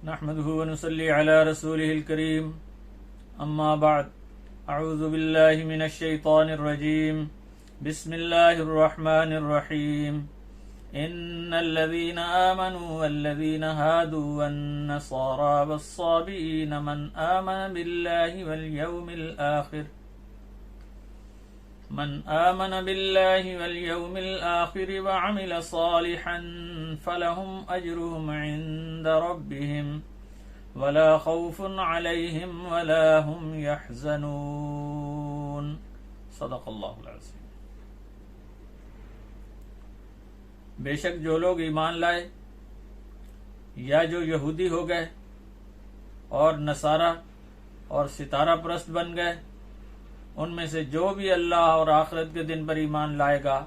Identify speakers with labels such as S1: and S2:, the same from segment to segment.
S1: نحمده ونصلي على رسوله الكريم اما بعد اعوذ بالله من الشيطان الرجيم بسم الله الرحمن الرحيم ان الذين آمنوا والذين هادوا والنصارى والصابئين من آمن بالله واليوم الآخر وعمل صالحا فلهم أجرهم عند ربهم ولا خوف عليهم ولا هم يحزنون صدق اللہ العظیم۔ بے شک جو لوگ ایمان لائے یا جو یہودی ہو گئے اور نصارہ اور ستارہ پرست بن گئے، ان میں سے جو بھی اللہ اور آخرت کے دن پر ایمان لائے گا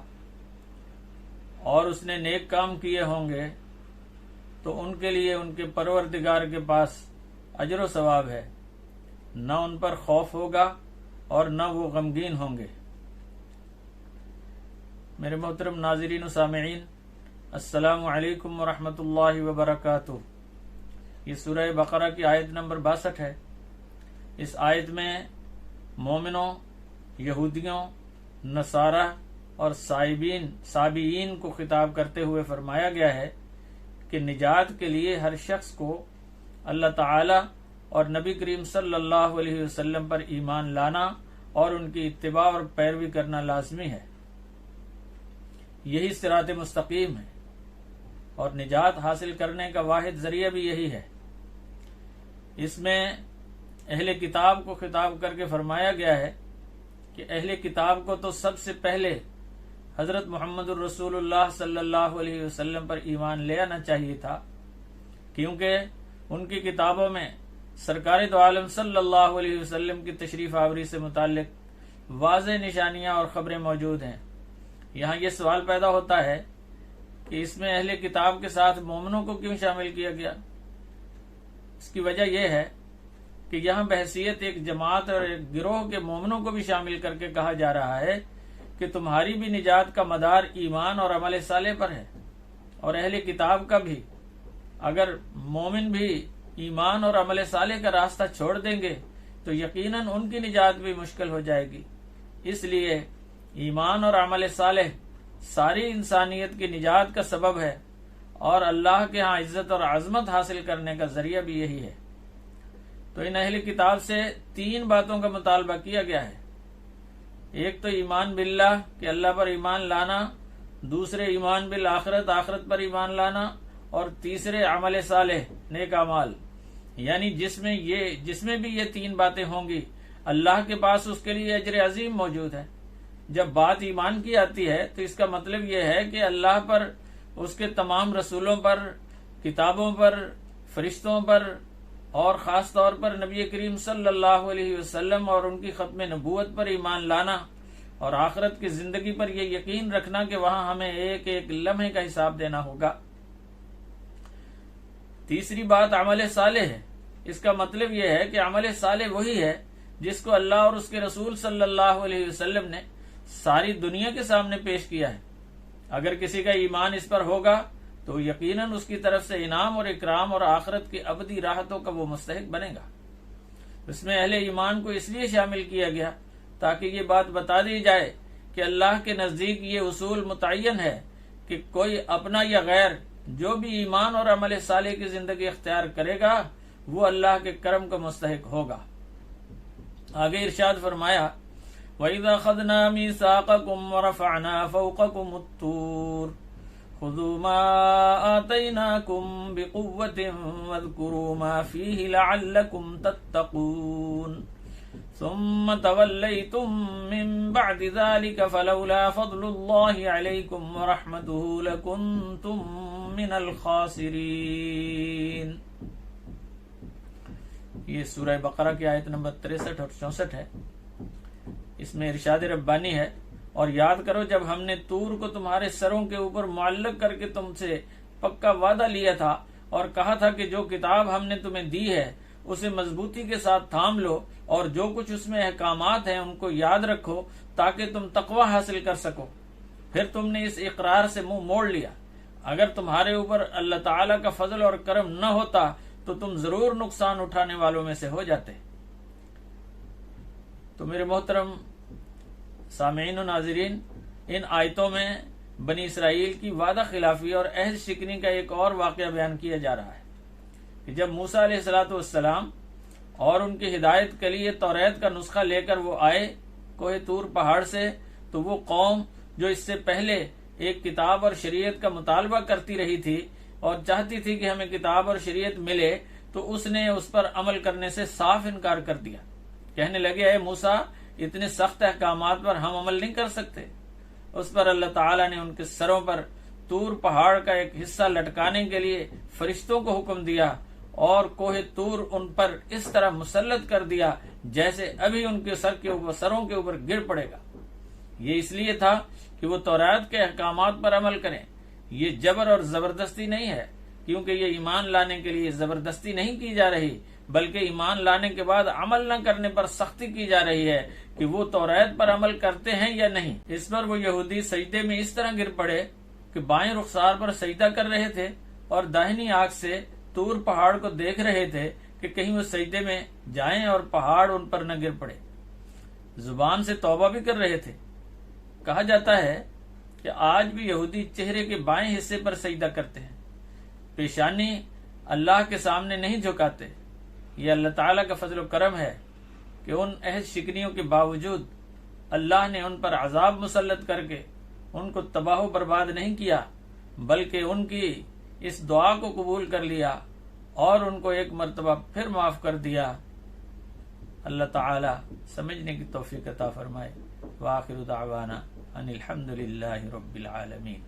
S1: اور اس نے نیک کام کیے ہوں گے تو ان کے لیے ان کے پروردگار کے پاس اجر و ثواب ہے، نہ ان پر خوف ہوگا اور نہ وہ غمگین ہوں گے۔ میرے محترم ناظرین و سامعین، السلام علیکم ورحمۃ اللہ وبرکاتہ۔ یہ سورہ بقرہ کی آیت نمبر 62 ہے۔ اس آیت میں مومنوں، یہودیوں، نصارہ اور سابئین کو خطاب کرتے ہوئے فرمایا گیا ہے کہ نجات کے لیے ہر شخص کو اللہ تعالی اور نبی کریم صلی اللہ علیہ وسلم پر ایمان لانا اور ان کی اتباع اور پیروی کرنا لازمی ہے۔ یہی صراط مستقیم ہے اور نجات حاصل کرنے کا واحد ذریعہ بھی یہی ہے۔ اس میں اہل کتاب کو خطاب کر کے فرمایا گیا ہے کہ اہل کتاب کو تو سب سے پہلے حضرت محمد الرسول اللہ صلی اللہ علیہ وسلم پر ایمان لے آنا چاہیے تھا، کیونکہ ان کی کتابوں میں سرکار دو عالم صلی اللہ علیہ وسلم کی تشریف آوری سے متعلق واضح نشانیاں اور خبریں موجود ہیں۔ یہاں یہ سوال پیدا ہوتا ہے کہ اس میں اہل کتاب کے ساتھ مومنوں کو کیوں شامل کیا گیا؟ اس کی وجہ یہ ہے کہ یہاں بحیثیت ایک جماعت اور ایک گروہ کے مومنوں کو بھی شامل کر کے کہا جا رہا ہے کہ تمہاری بھی نجات کا مدار ایمان اور عمل صالح پر ہے، اور اہل کتاب کا بھی۔ اگر مومن بھی ایمان اور عمل صالح کا راستہ چھوڑ دیں گے تو یقیناً ان کی نجات بھی مشکل ہو جائے گی۔ اس لیے ایمان اور عمل صالح ساری انسانیت کی نجات کا سبب ہے، اور اللہ کے ہاں عزت اور عظمت حاصل کرنے کا ذریعہ بھی یہی ہے۔ تو ان اہل کتاب سے 3 باتوں کا مطالبہ کیا گیا ہے۔ ایک تو ایمان باللہ کہ اللہ پر ایمان لانا، دوسرے ایمان بالآخرت، آخرت پر ایمان لانا، اور تیسرے عمل صالح، نیک اعمال، یعنی جس میں بھی یہ 3 باتیں ہوں گی اللہ کے پاس اس کے لیے اجر عظیم موجود ہے۔ جب بات ایمان کی آتی ہے تو اس کا مطلب یہ ہے کہ اللہ پر، اس کے تمام رسولوں پر، کتابوں پر، فرشتوں پر، اور خاص طور پر نبی کریم صلی اللہ علیہ وسلم اور ان کی ختم نبوت پر ایمان لانا، اور آخرت کی زندگی پر یہ یقین رکھنا کہ وہاں ہمیں ایک ایک لمحے کا حساب دینا ہوگا۔ تیسری بات عمل صالح ہے۔ اس کا مطلب یہ ہے کہ عمل صالح وہی ہے جس کو اللہ اور اس کے رسول صلی اللہ علیہ وسلم نے ساری دنیا کے سامنے پیش کیا ہے۔ اگر کسی کا ایمان اس پر ہوگا تو یقیناً اس کی طرف سے انعام اور اکرام اور آخرت کی ابدی راحتوں کا وہ مستحق بنے گا۔ اس میں اہل ایمان کو اس لیے شامل کیا گیا تاکہ یہ بات بتا دی جائے کہ اللہ کے نزدیک یہ اصول متعین ہے کہ کوئی اپنا یا غیر جو بھی ایمان اور عمل صالح کی زندگی اختیار کرے گا وہ اللہ کے کرم کا مستحق ہوگا۔ آگے ارشاد فرمایا، وَإِذَا أَخَذْنَا مِيثَاقَكُمْ وَرَفَعْنَا فَوْقَكُمُ الطُّورَ خُذُوا مَا آتَيْنَاكُمْ بِقُوَّةٍ وَاذْكُرُوا مَا فِيهِ لَعَلَّكُمْ تَتَّقُونَ ثُمَّ تَوَلَّيْتُمْ مِنْ بَعْدِ ذَلِكَ فَلَوْلَا فَضْلُ اللَّهِ عَلَيْكُمْ وَرَحْمَتُهُ لَكُنْتُمْ مِنَ الْخَاسِرِينَ۔ یہ سورہ بقرہ کی آیت نمبر 63 اور 64 ہے۔ اس میں ارشاد ربانی ہے، اور یاد کرو جب ہم نے طور کو تمہارے سروں کے اوپر معلق کر کے تم سے پکا وعدہ لیا تھا اور کہا تھا کہ جو کتاب ہم نے تمہیں دی ہے اسے مضبوطی کے ساتھ تھام لو، اور جو کچھ اس میں احکامات ہیں ان کو یاد رکھو تاکہ تم تقوی حاصل کر سکو۔ پھر تم نے اس اقرار سے منہ موڑ لیا۔ اگر تمہارے اوپر اللہ تعالیٰ کا فضل اور کرم نہ ہوتا تو تم ضرور نقصان اٹھانے والوں میں سے ہو جاتے۔ تو میرے محترم سامعین و ناظرین، ان آیتوں میں بنی اسرائیل کی وعدہ خلافی اور عہد شکنی کا ایک اور واقعہ بیان کیا جا رہا ہے کہ جب موسیٰ علیہ السلام اور ان کی ہدایت کے لیے توریت کا نسخہ لے کر وہ آئے کوہ طور پہاڑ سے، تو وہ قوم جو اس سے پہلے ایک کتاب اور شریعت کا مطالبہ کرتی رہی تھی اور چاہتی تھی کہ ہمیں کتاب اور شریعت ملے، تو اس نے اس پر عمل کرنے سے صاف انکار کر دیا۔ کہنے لگے اے موسیٰ، اتنے سخت احکامات پر ہم عمل نہیں کر سکتے۔ اس پر اللہ تعالیٰ نے ان کے سروں پر طور پہاڑ کا ایک حصہ لٹکانے کے لیے فرشتوں کو حکم دیا اور کوہ طور ان پر اس طرح مسلط کر دیا جیسے ابھی ان کے سروں کے اوپر گر پڑے گا۔ یہ اس لیے تھا کہ وہ توریت کے احکامات پر عمل کریں۔ یہ جبر اور زبردستی نہیں ہے، کیونکہ یہ ایمان لانے کے لیے زبردستی نہیں کی جا رہی، بلکہ ایمان لانے کے بعد عمل نہ کرنے پر سختی کی جا رہی ہے کہ وہ توریت پر عمل کرتے ہیں یا نہیں۔ اس پر وہ یہودی سجدے میں اس طرح گر پڑے کہ بائیں رخسار پر سجدہ کر رہے تھے اور داہنی آنکھ سے طور پہاڑ کو دیکھ رہے تھے کہ کہیں وہ سجدے میں جائیں اور پہاڑ ان پر نہ گر پڑے۔ زبان سے توبہ بھی کر رہے تھے۔ کہا جاتا ہے کہ آج بھی یہودی چہرے کے بائیں حصے پر سجدہ کرتے ہیں، پیشانی اللہ کے سامنے نہیں جھکاتے۔ یہ اللہ تعالیٰ کا فضل و کرم ہے کہ ان عہد شکنیوں کے باوجود اللہ نے ان پر عذاب مسلط کر کے ان کو تباہ و برباد نہیں کیا، بلکہ ان کی اس دعا کو قبول کر لیا اور ان کو ایک مرتبہ پھر معاف کر دیا۔ اللہ تعالیٰ سمجھنے کی توفیق عطا فرمائے۔ وآخر دعوانا ان الحمد للہ رب العالمین۔